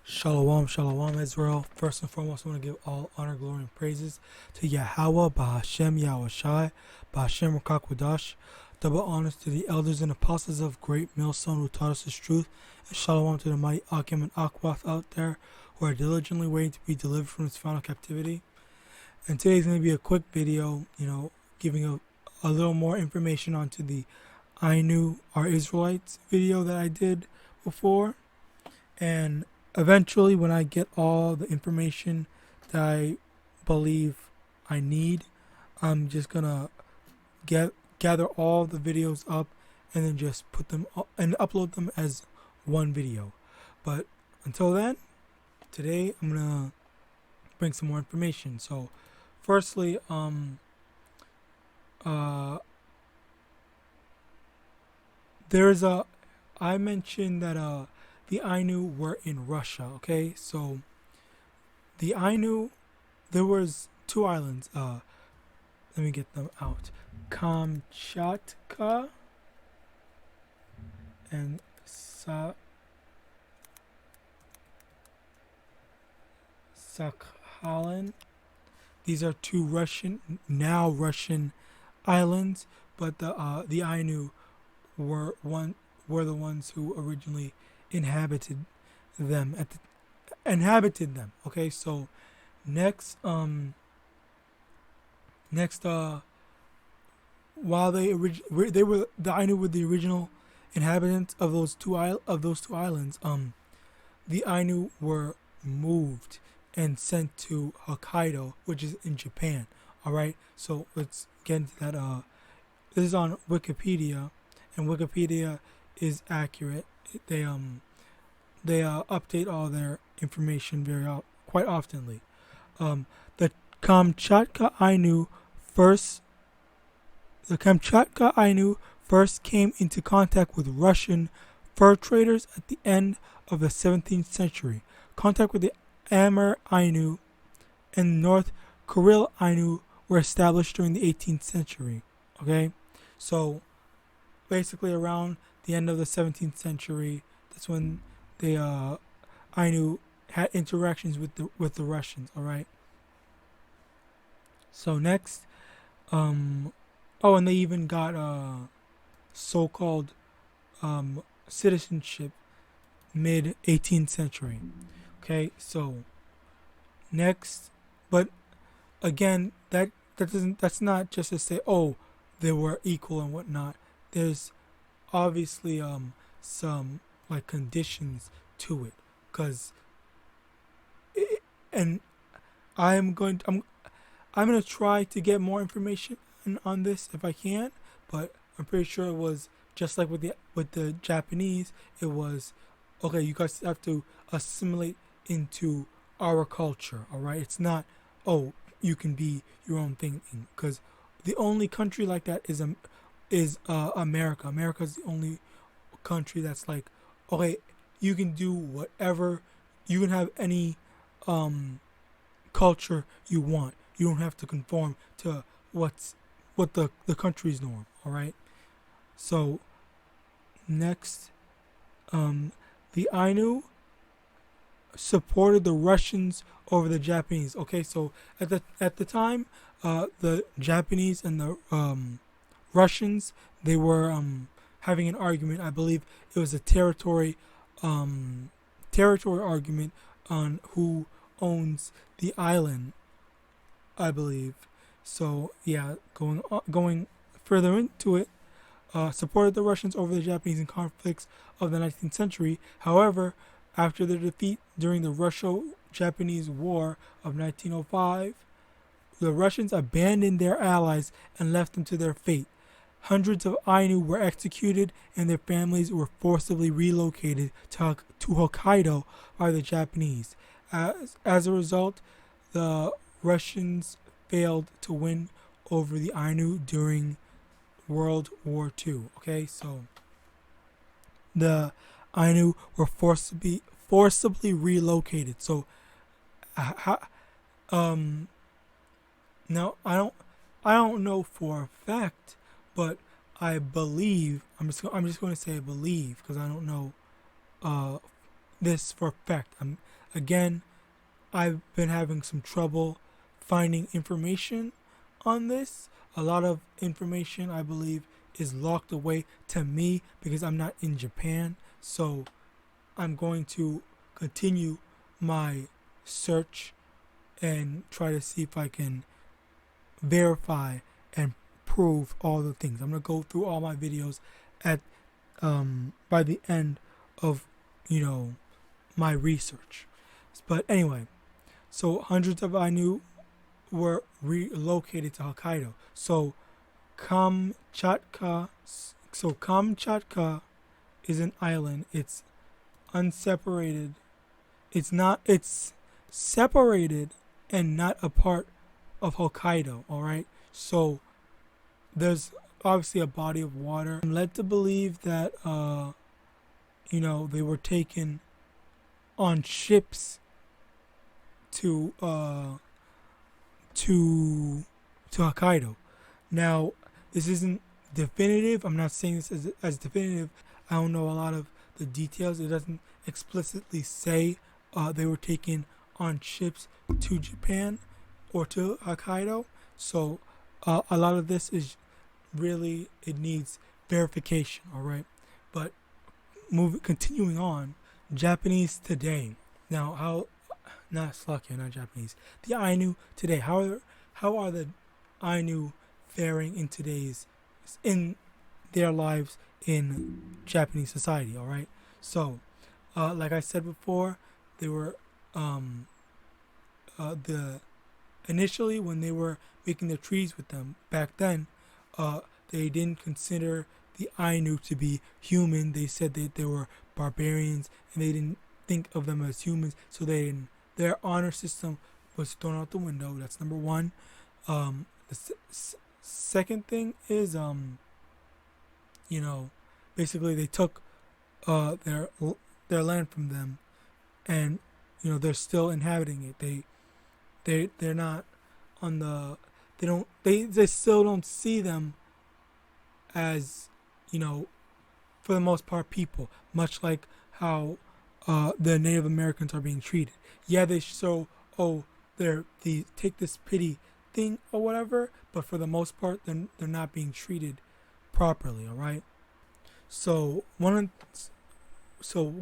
Shalom, shalom, Israel. First and foremost, I want to give all honor, glory, and praises to YAHAWAH, BaHashem, YAHAWASHI, BaHashem, RICANS. Double honors to the elders and apostles of Great Millstone who taught us His truth. And shalom to the mighty Akim and Akwath out there who are diligently waiting to be delivered from this final captivity. And today's going to be a quick video, giving a little more information onto the Ainu, our Israelites video that I did before. And eventually, when I get all the information that I believe I need, I'm just gonna gather all the videos up and then just put them and upload them as one video. But until then, today I'm gonna bring some more information. So, firstly, I mentioned that the Ainu were in Russia, okay? So the Ainu, there was two islands. Let me get them out. Kamchatka and Sakhalin. These are two now Russian islands, but the Ainu were the ones who originally inhabited them. Okay, so next while they were the Ainu were the original inhabitants of those two islands, the Ainu were moved and sent to Hokkaido, which is in Japan. All right, so let's get into that. This is on Wikipedia, and Wikipedia is accurate. They update all their information quite oftenly. The Kamchatka Ainu first came into contact with Russian fur traders at the end of the 17th century. Contact with the Amur Ainu and North Kuril Ainu were established during the 18th century. Okay, so basically around the end of the 17th century, that's when the Ainu had interactions with the Russians. All right. So next, and they even got so-called citizenship mid 18th century. Okay, so next, but again, that's not just to say, oh, they were equal and whatnot. There's obviously some like conditions to it, because and I'm going to try to get more information on this if I can, but I'm pretty sure it was just like with the Japanese. It was okay, you guys have to assimilate into our culture. All right, it's not, oh, you can be your own thing, because the only country like that is America. America's the only country that's like, okay, you can do whatever, you can have any culture you want. You don't have to conform to what the country's norm. All right. So next, the Ainu supported the Russians over the Japanese. Okay, so at the time, the Japanese and the Russians, they were having an argument. I believe it was a territory argument on who owns the island, I believe. So yeah, going further into it, supported the Russians over the Japanese in conflicts of the 19th century. However, after their defeat during the Russo-Japanese War of 1905, the Russians abandoned their allies and left them to their fate. Hundreds of Ainu were executed and their families were forcibly relocated to Hokkaido by the Japanese. As a result, the Russians failed to win over the Ainu during World War II. Okay, so the Ainu were forcibly relocated. So, now I don't know for a fact, but I believe, I'm just going to say I believe, because I don't know this for a fact. Again, I've been having some trouble finding information on this. A lot of information, I believe, is locked away to me because I'm not in Japan. So I'm going to continue my search and try to see if I can verify and prove all the things. I'm going to go through all my videos at by the end of, my research. But anyway, so hundreds of Ainu were relocated to Hokkaido. So Kamchatka is an island. It's unseparated. It's separated and not a part of Hokkaido, all right? So there's obviously a body of water. I'm led to believe that they were taken on ships to Hokkaido. Now, this isn't definitive. I'm not saying this as definitive. I don't know a lot of the details. It doesn't explicitly say they were taken on ships to Japan or to Hokkaido. So a lot of this is really, it needs verification, all right? But continuing on, Japanese today. Now, not Japanese. The Ainu today. How are the Ainu faring in their lives in Japanese society? All right. So, like I said before, they were initially when they were making their treaties with them back then, they didn't consider the Ainu to be human. They said that they were barbarians, and they didn't think of them as humans. So their honor system was thrown out the window. That's number one. The second thing is, basically they took their land from them, and they're still inhabiting it. They're not on the. They still don't see them as, for the most part, people, much like how the Native Americans are being treated. Yeah, they they take this pity thing or whatever, but for the most part, they're not being treated properly. All right. So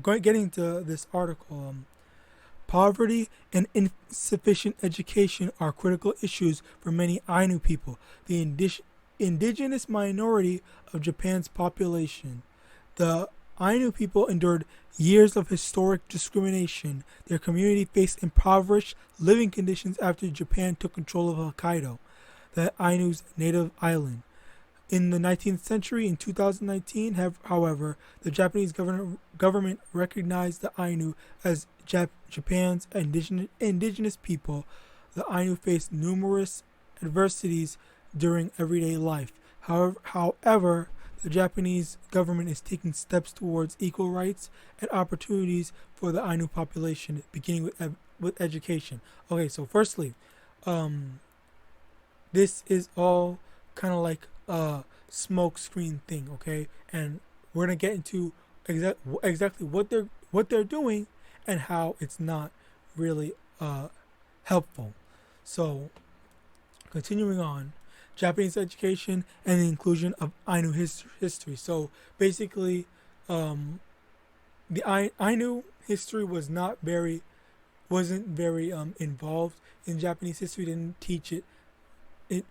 getting to this article, poverty and insufficient education are critical issues for many Ainu people, the indigenous minority of Japan's population. The Ainu people endured years of historic discrimination. Their community faced impoverished living conditions after Japan took control of Hokkaido, the Ainu's native island. In the 19th century, in 2019, however, the Japanese government recognized the Ainu as Japan's indigenous people. The Ainu faced numerous adversities during everyday life. However, the Japanese government is taking steps towards equal rights and opportunities for the Ainu population, beginning with education. Okay, so firstly, this is all kind of like a smoke screen thing, okay? And we're gonna get into exactly what they're doing and how it's not really helpful. So, continuing on. Japanese education and the inclusion of Ainu history. So basically, the Ainu history wasn't very involved in Japanese history. They didn't teach it. They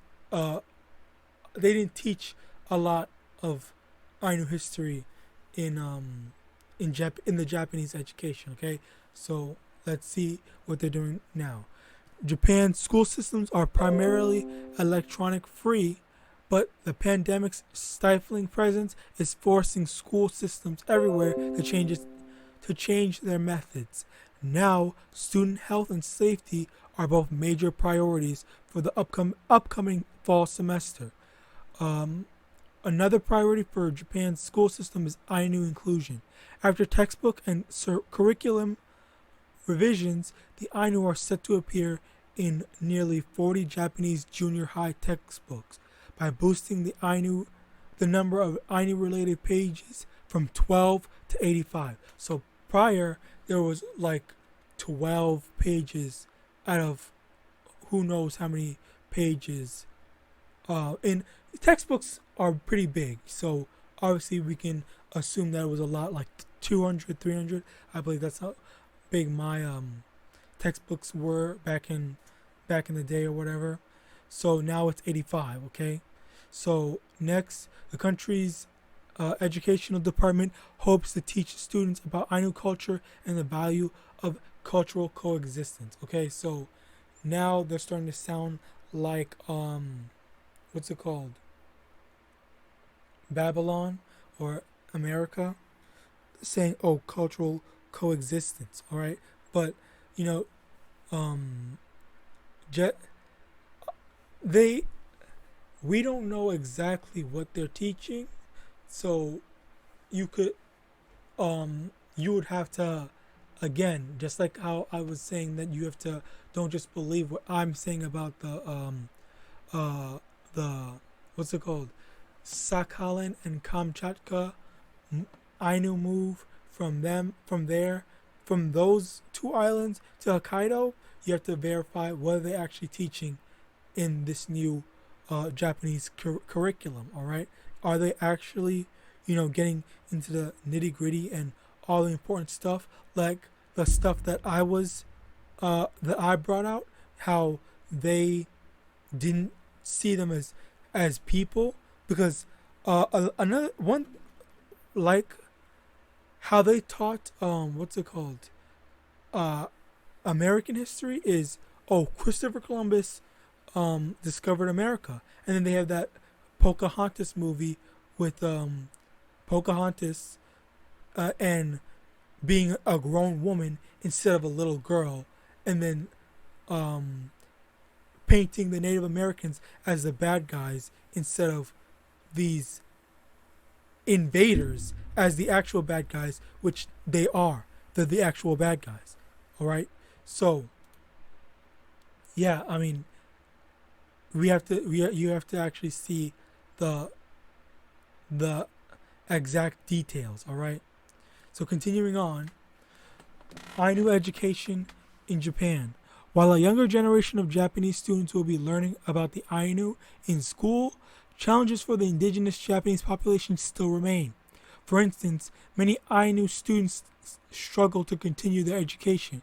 didn't teach a lot of Ainu history in the Japanese education. Okay, so let's see what they're doing now. Japan's school systems are primarily electronic free, but the pandemic's stifling presence is forcing school systems everywhere to change their methods. Now, student health and safety are both major priorities for the upcoming fall semester. Another priority for Japan's school system is Ainu inclusion. After textbook and curriculum revisions, the Ainu are set to appear in nearly 40 Japanese junior high textbooks by boosting the number of Ainu-related pages from 12 to 85. So prior, there was like 12 pages out of who knows how many pages. And textbooks are pretty big, so obviously we can assume that it was a lot, like 200, 300. I believe that's how big my textbooks were back in the day or whatever. So now it's 85. Okay, so next, the country's educational department hopes to teach students about Ainu culture and the value of cultural coexistence. Okay, so now they're starting to sound like what's it called? Babylon or America, saying, oh, cultural coexistence. All right, but you know, we don't know exactly what they're teaching, so you would have to, again, just like how I was saying that you have to, don't just believe what I'm saying about the what's it called, Sakhalin and Kamchatka Ainu move from those two islands to Hokkaido. You have to verify what are they actually teaching in this new Japanese curriculum. All right, are they actually, getting into the nitty gritty and all the important stuff, like the stuff that I brought out, how they didn't see them as people, because another one, like how they taught what's it called, American history is, oh, Christopher Columbus discovered America, and then they have that Pocahontas movie with Pocahontas and being a grown woman instead of a little girl, and then painting the Native Americans as the bad guys instead of these invaders as the actual bad guys, which they are. They're the actual bad guys. All right. So, yeah, I mean, you have to actually see the exact details. All right. So continuing on, Ainu education in Japan. While a younger generation of Japanese students will be learning about the Ainu in school, challenges for the indigenous Japanese population still remain. For instance, many Ainu students struggle to continue their education.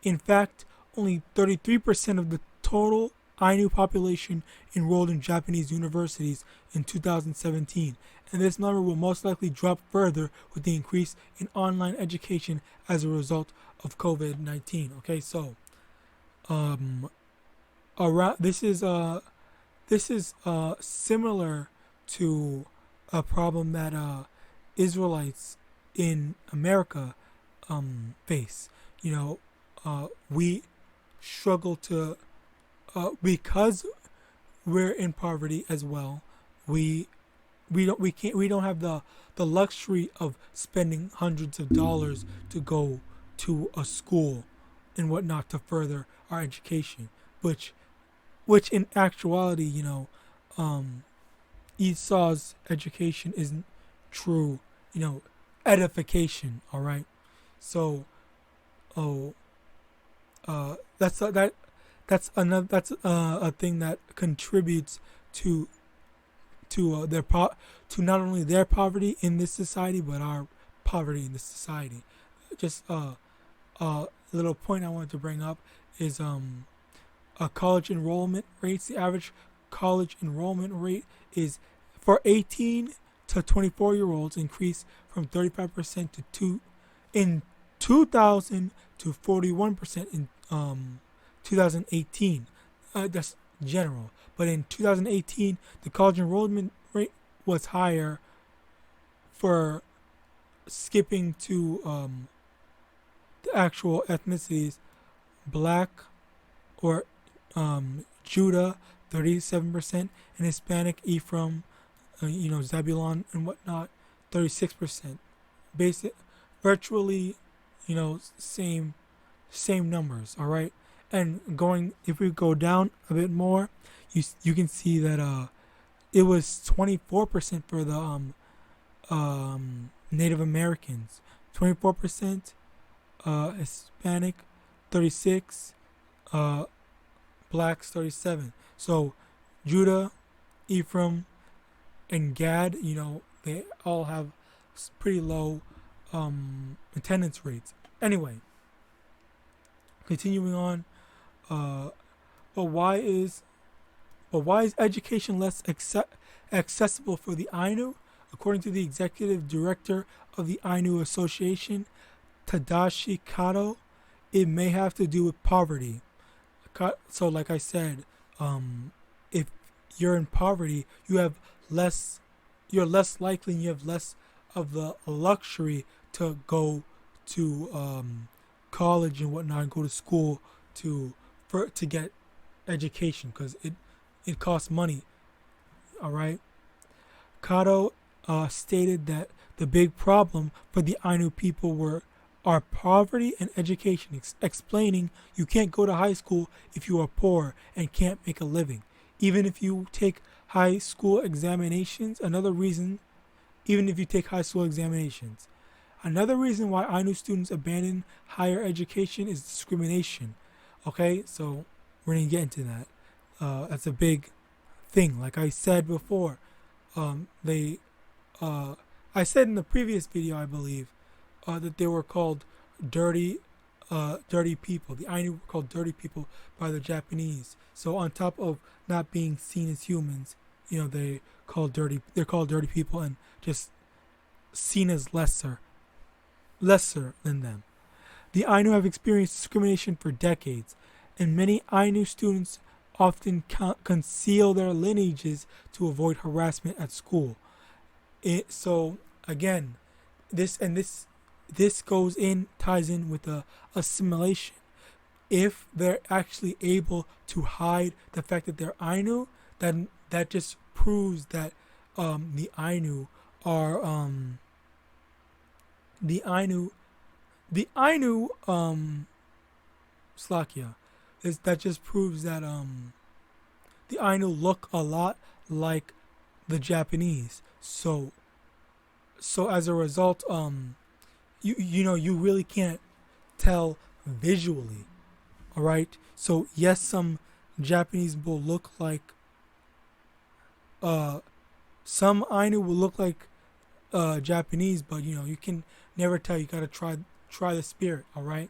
In fact, only 33% of the total Ainu population enrolled in Japanese universities in 2017, and this number will most likely drop further with the increase in online education as a result of COVID-19. Okay, so this is similar to a problem that Israelites in America face. We struggle to because we're in poverty as well. We don't have the luxury of spending hundreds of dollars to go to a school and whatnot to further our education, which in actuality, Esau's education isn't true, edification. All right, so that's a thing that contributes to not only their poverty in this society but our poverty in this society. Just a little point I wanted to bring up is college enrollment rates. The average college enrollment rate is for 18 to 24-year-olds increased from 35% in 2000 to 41% in 2018. That's general, but in 2018 the college enrollment rate was higher for skipping to the actual ethnicities: Black or Judah 37%, and Hispanic, Ephraim, Zebulon and whatnot 36%. Basic, virtually, same numbers. All right, and if we go down a bit more, you can see that it was 24% for the Native Americans, 24% Hispanic, 36, blacks 37. So Judah, Ephraim, and Gad, they all have pretty low attendance rates. Anyway, continuing on, but why is education less accessible for the Ainu? According to the executive director of the Ainu Association, Tadashi Kato, it may have to do with poverty. So, like I said, if you're in poverty, you're less likely, and you have less of the luxury to go to college and whatnot, and go to school to get education, because it costs money. All right. Kato stated that the big problem for the Ainu people are poverty and education, explaining you can't go to high school if you are poor and can't make a living. Even if you take high school examinations, another reason why Ainu students abandon higher education is discrimination. Okay, so we're going to get into that. That's a big thing. Like I said before, I said in the previous video, I believe, that they were called dirty people. The Ainu were called dirty people by the Japanese. So on top of not being seen as humans, they're called dirty people and just seen as lesser than them. The Ainu have experienced discrimination for decades, and many Ainu students often conceal their lineages to avoid harassment at school. So again, this ties in with the assimilation. If they're actually able to hide the fact that they're Ainu, then that just proves that the Ainu are Slakia. That just proves that the Ainu look a lot like the Japanese. So as a result, you really can't tell visually. All right. So yes, some Japanese will look like some Ainu will look like Japanese, but you can never tell. You gotta try the spirit. All right.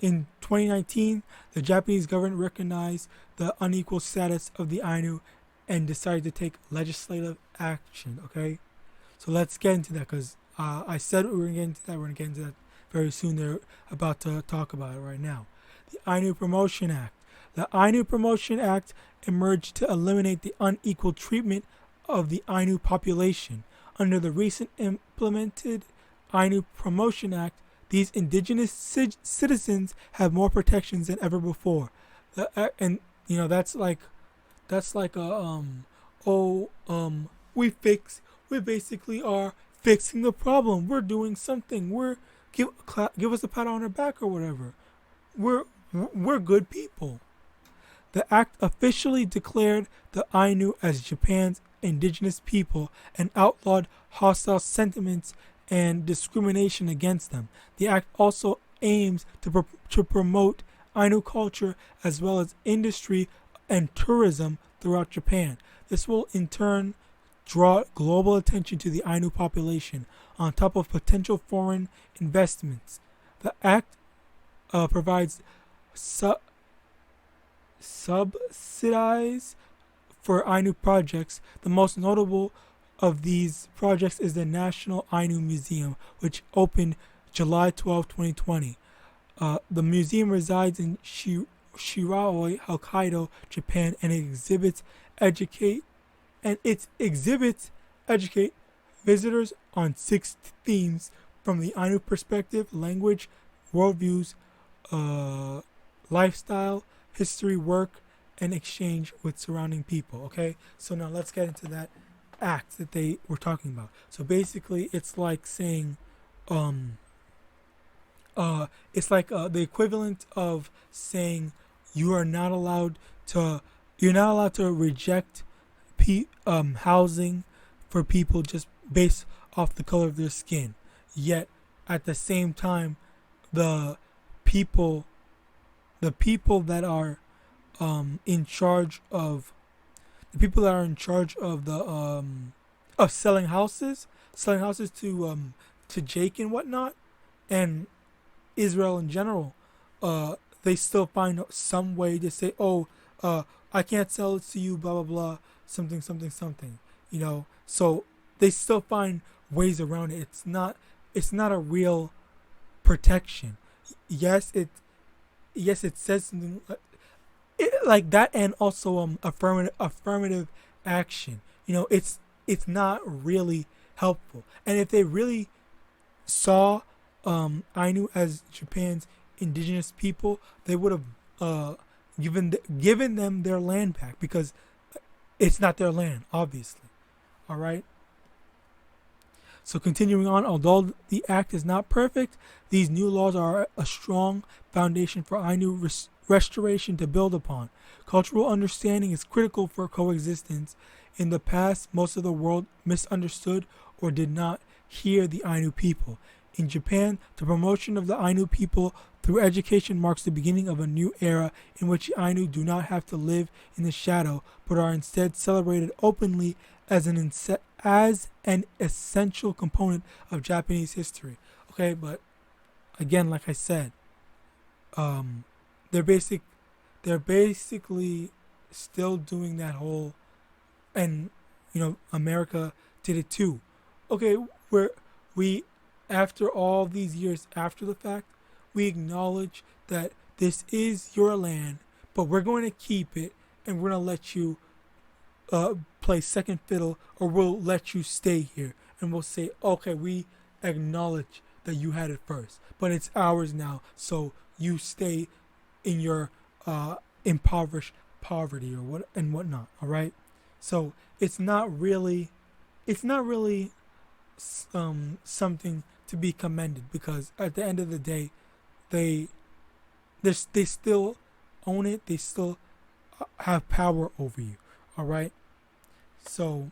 In 2019, the Japanese government recognized the unequal status of the Ainu and decided to take legislative action. Okay, so let's get into that, because I said we were going to get into that. We're going to get into that very soon. They're about to talk about it right now. The Ainu Promotion Act. The Ainu Promotion Act emerged to eliminate the unequal treatment of the Ainu population. Under the recent implemented Ainu Promotion Act, these indigenous citizens have more protections than ever before. And that's like we basically are fixing the problem. We're doing something. Give us a pat on the back or whatever. We're good people. The act officially declared the Ainu as Japan's indigenous people and outlawed hostile sentiments and discrimination against them. The act also aims to promote Ainu culture as well as industry and tourism throughout Japan. This will in turn draw global attention to the Ainu population on top of potential foreign investments. The act provides subsidies for Ainu projects. The most notable of these projects is the National Ainu Museum, which opened July 12, 2020. The museum resides in Shiraoi, Hokkaido, Japan, and educate visitors on 6 themes from the Ainu perspective: language, worldviews, lifestyle, history, work, and exchange with surrounding people. Okay, so now let's get into that act that they were talking about. So basically, it's like saying, it's like the equivalent of saying you're not allowed to reject housing for people just based off the color of their skin. Yet at the same time, the people that are in charge of the of selling houses to Jake and whatnot, and Israel in general, they still find some way to say, oh, I can't sell it to you, blah blah blah, something something something, So they still find ways around it. It's not a real protection. Yes, it says something like that, and also affirmative action. It's not really helpful. And if they really saw Ainu as Japan's indigenous people, they would have given them their land back, because it's not their land, obviously. All right. So continuing on, although the act is not perfect, these new laws are a strong foundation for Ainu restoration to build upon. Cultural understanding is critical for coexistence. In the past, most of the world misunderstood or did not hear the Ainu people. In Japan, the promotion of the Ainu people through education marks the beginning of a new era in which the Ainu do not have to live in the shadow, but are instead celebrated openly as an essential component of Japanese history. Okay, but again, like I said, they're basically still doing that whole, and America did it too. Okay, we after all these years after the fact, we acknowledge that this is your land, but we're going to keep it, and we're going to let you play second fiddle, or we'll let you stay here, and we'll say, okay, we acknowledge that you had it first, but it's ours now, so you stay in your impoverished poverty or whatnot. All right, so it's not really something to be commended, because at the end of the day, they still own it. They still have power over you. All right. So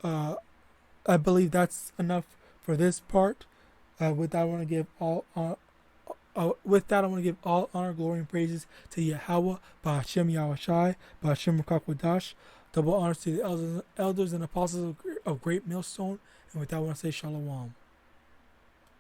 I believe that's enough for this part. With that, I want to give all honor, glory, and praises to YAHAWAH, BAHASHEM YAHWASHI, BAHASHEM RICANS. Double honors to the elders and apostles of Great Millstone. And with that, I want to say Shalom.